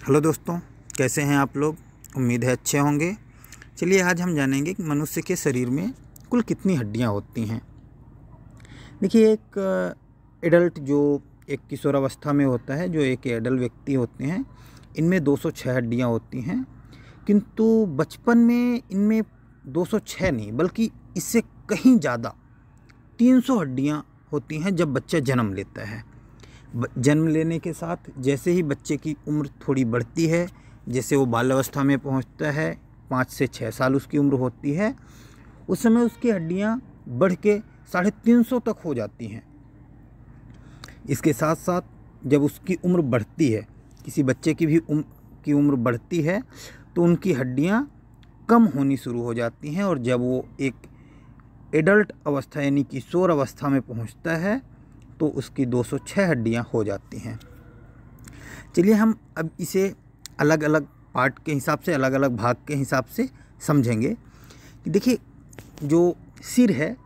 Hello दोस्तों, कैसे हैं आप लोग। उम्मीद है अच्छे होंगे। चलिए आज हम जानेंगे कि मनुष्य के शरीर में कुल कितनी हड्डियां होती हैं। देखिए, एक एडल्ट जो एक किशोरावस्था में होता है, जो एक एडल्ट व्यक्ति होते हैं, इनमें 206 हड्डियां होती हैं। किंतु बचपन में इनमें 206 नहीं बल्कि इससे कहीं ज़्यादा 300 हड्डियां होती हैं जब बच्चा जन्म लेता है। जन्म लेने के साथ जैसे ही बच्चे की उम्र थोड़ी बढ़ती है, जैसे वो बाल्यावस्था में पहुंचता है, 5 से 6 साल उसकी उम्र होती है, उस समय उसकी हड्डियां बढ़ के 350 तक हो जाती हैं। इसके साथ साथ जब उसकी उम्र बढ़ती है, किसी बच्चे की भी उम्र बढ़ती है, तो उनकी हड्डियां कम होनी शुरू हो जाती हैं और जब वो एक एडल्ट अवस्था यानी किशोर अवस्था में पहुंचता है तो उसकी 206 हड्डियां हो जाती हैं। चलिए हम अब इसे अलग अलग पार्ट के हिसाब से, अलग अलग भाग के हिसाब से समझेंगे कि देखिए, जो सिर है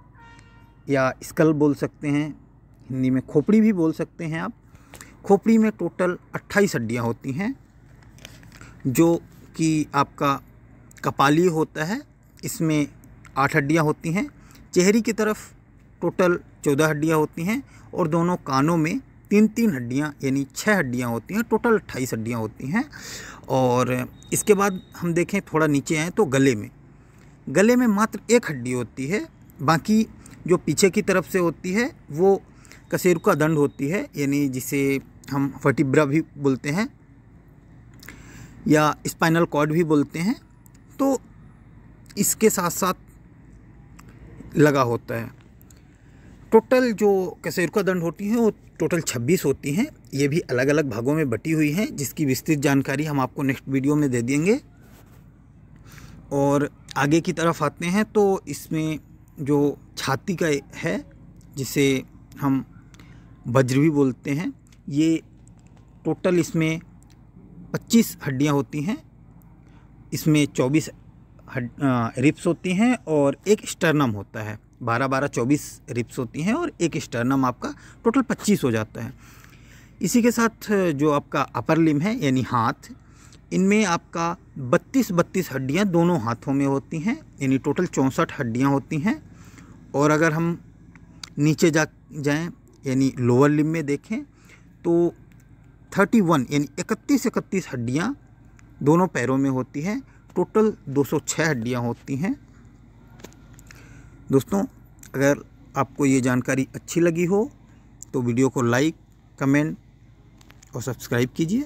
या स्कल बोल सकते हैं, हिंदी में खोपड़ी भी बोल सकते हैं आप। खोपड़ी में टोटल 28 हड्डियां होती हैं, जो कि आपका कपाली होता है, इसमें 8 हड्डियां होती हैं। चेहरे की तरफ टोटल 14 हड्डियां होती हैं और दोनों कानों में 3-3 हड्डियां यानी 6 हड्डियां होती हैं। टोटल 28 हड्डियां होती हैं। और इसके बाद हम देखें, थोड़ा नीचे आएँ तो गले में मात्र 1 हड्डी होती है। बाकी जो पीछे की तरफ से होती है वो कशेरुका दंड होती है, यानी जिसे हम वर्टिब्रा भी बोलते हैं या स्पाइनल कॉर्ड भी बोलते हैं। तो इसके साथ साथ लगा होता है। टोटल जो कशेरुका दंड होती हैं वो टोटल 26 होती हैं। ये भी अलग अलग भागों में बटी हुई हैं, जिसकी विस्तृत जानकारी हम आपको नेक्स्ट वीडियो में दे देंगे। और आगे की तरफ आते हैं तो इसमें जो छाती का है, जिसे हम वज्र भी बोलते हैं, ये टोटल इसमें 25 हड्डियां होती हैं। इसमें 24 रिप्स होती हैं और एक स्टर्नम होता है। 12-12-24 रिप्स होती हैं और एक स्टर्नम आपका टोटल 25 हो जाता है। इसी के साथ जो आपका अपर लिम्ब है यानी हाथ, इनमें आपका 32 हड्डियां दोनों हाथों में होती हैं, यानी टोटल 64 हड्डियां होती हैं। और अगर हम नीचे जाएं यानी लोअर लिम्ब में देखें तो 31 यानी 31 हड्डियां दोनों पैरों में होती हैं। टोटल 206 हड्डियां होती हैं। दोस्तों, अगर आपको ये जानकारी अच्छी लगी हो तो वीडियो को लाइक, कमेंट और सब्सक्राइब कीजिए।